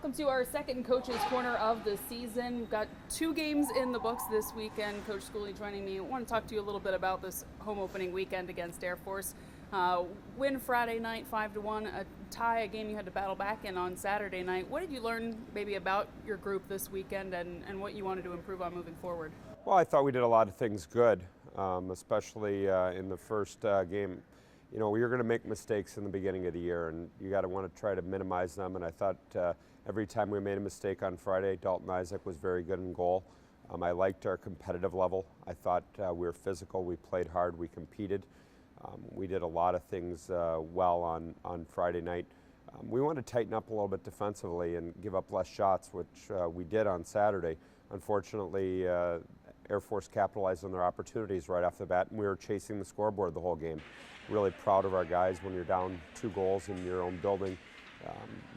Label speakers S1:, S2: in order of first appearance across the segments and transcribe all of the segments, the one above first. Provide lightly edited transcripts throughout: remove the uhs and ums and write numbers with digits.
S1: Welcome to our second Coach's Corner of the season. We've got 2 games in the books this weekend. Coach Schooley joining me. I want to talk to you a little bit about this home opening weekend against Air Force. Win Friday night 5-1, a tie, a game you had to battle back in on Saturday night. What did you learn maybe about your group this weekend and what you wanted to improve on moving forward?
S2: Well, I thought we did a lot of things good, especially in the first game. You know, you're going to make mistakes in the beginning of the year, and you got to want to try to minimize them. And I thought every time we made a mistake on Friday, Dalton Isaac was very good in goal. I liked our competitive level. I thought we were physical, we played hard, we competed. We did a lot of things well on Friday night. We want to tighten up a little bit defensively and give up less shots, which we did on Saturday. Unfortunately, Air Force capitalized on their opportunities right off the bat, and we were chasing the scoreboard the whole game. Really proud of our guys. When you're down 2 goals in your own building,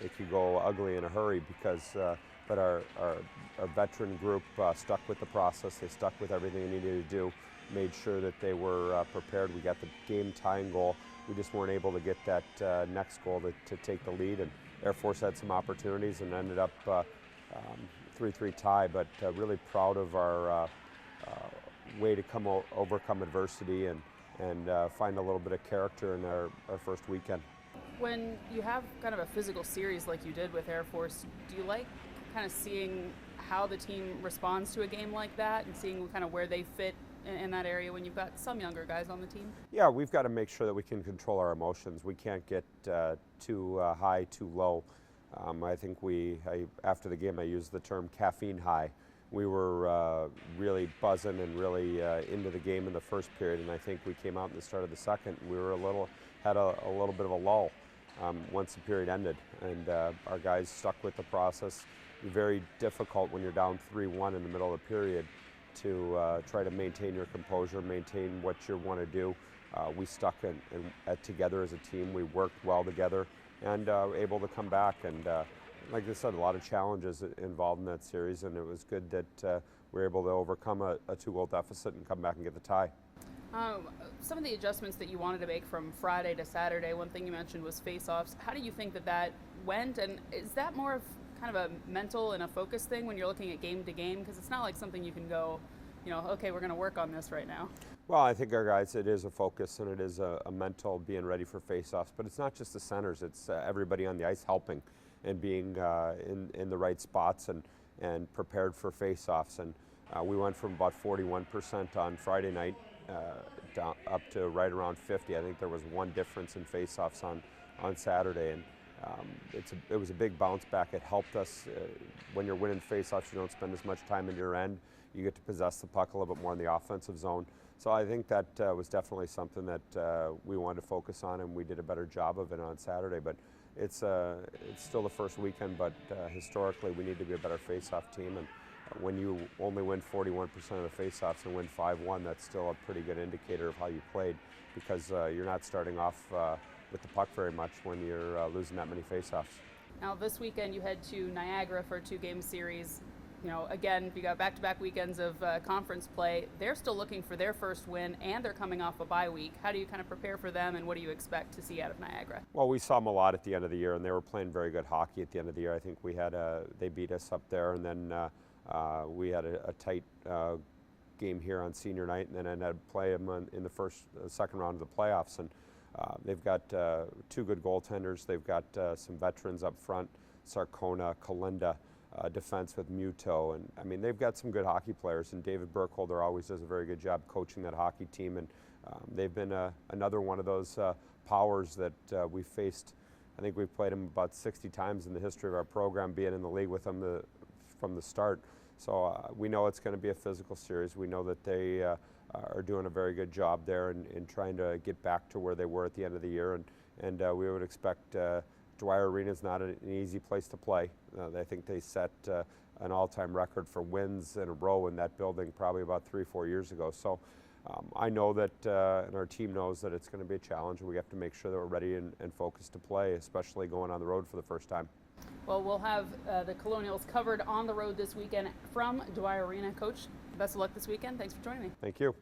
S2: it could go ugly in a hurry because, but our veteran group stuck with the process. They stuck with everything they needed to do, made sure that they were prepared. We got the game tying goal. We just weren't able to get that next goal to take the lead, and Air Force had some opportunities and ended up 3-3 tie, but really proud of our way to overcome adversity and find a little bit of character in our first weekend.
S1: When you have kind of a physical series like you did with Air Force, do you like kind of seeing how the team responds to a game like that and seeing kind of where they fit in that area when you've got some younger guys on the team?
S2: Yeah, we've got to make sure that we can control our emotions. We can't get too high, too low. I think after the game I used the term caffeine high. We were really buzzing and really into the game in the first period, and I think we came out in the start of the second. We were had a little bit of a lull once the period ended, and our guys stuck with the process. Very difficult when you're down 3-1 in the middle of the period to try to maintain your composure, maintain what you want to do. We stuck together as a team. We worked well together and able to come back. And like I said, a lot of challenges involved in that series, and it was good that we were able to overcome a 2-goal deficit and come back and get the tie.
S1: Some of the adjustments that you wanted to make from Friday to Saturday, one thing you mentioned was Faceoffs. How do you think that went, and is that more of kind of a mental and a focus thing when you're looking at game to game? Because it's not like something you can go, okay, we're going to work on this right now.
S2: Well, I think our guys, it is a focus and it is a mental being ready for faceoffs, but it's not just the centers, it's everybody on the ice helping and being in the right spots and prepared for faceoffs. And we went from about 41% on Friday night down up to right around 50. I think there was one difference in faceoffs on Saturday, and it was a big bounce back. It helped us. When you're winning faceoffs, you don't spend as much time in your end. You get to possess the puck a little bit more in the offensive zone. So I think that was definitely something that we wanted to focus on, and we did a better job of it on Saturday. But it's still the first weekend, but historically we need to be a better faceoff team. And when you only win 41% of the faceoffs and win 5-1, that's still a pretty good indicator of how you played, because you're not starting off with the puck very much when you're losing that many faceoffs.
S1: Now this weekend you head to Niagara for a 2-game series. Again, you got back-to-back weekends of conference play. They're still looking for their first win, and they're coming off a bye week. How do you kind of prepare for them, and what do you expect to see out of Niagara?
S2: Well, we saw them a lot at the end of the year, and they were playing very good hockey at the end of the year. I think they beat us up there, and then we had a tight game here on senior night, and then ended up playing them in the second round of the playoffs. And they've got 2 good goaltenders. They've got some veterans up front, Sarcona, Kalinda. Defense with Muto, and I mean they've got some good hockey players, and David Burkholder always does a very good job coaching that hockey team, and they've been another one of those powers that we've faced. I think we've played them about 60 times in the history of our program, being in the league with them from the start. So we know it's going to be a physical series. We know that they are doing a very good job there in trying to get back to where they were at the end of the year, and we would expect Dwyer Arena is not an easy place to play. I think they set an all-time record for wins in a row in that building probably about 3-4 years ago. So I know that, and our team knows that it's going to be a challenge, and we have to make sure that we're ready and focused to play, especially going on the road for the first time.
S1: Well, we'll have the Colonials covered on the road this weekend from Dwyer Arena. Coach, best of luck this weekend. Thanks for joining me.
S2: Thank you.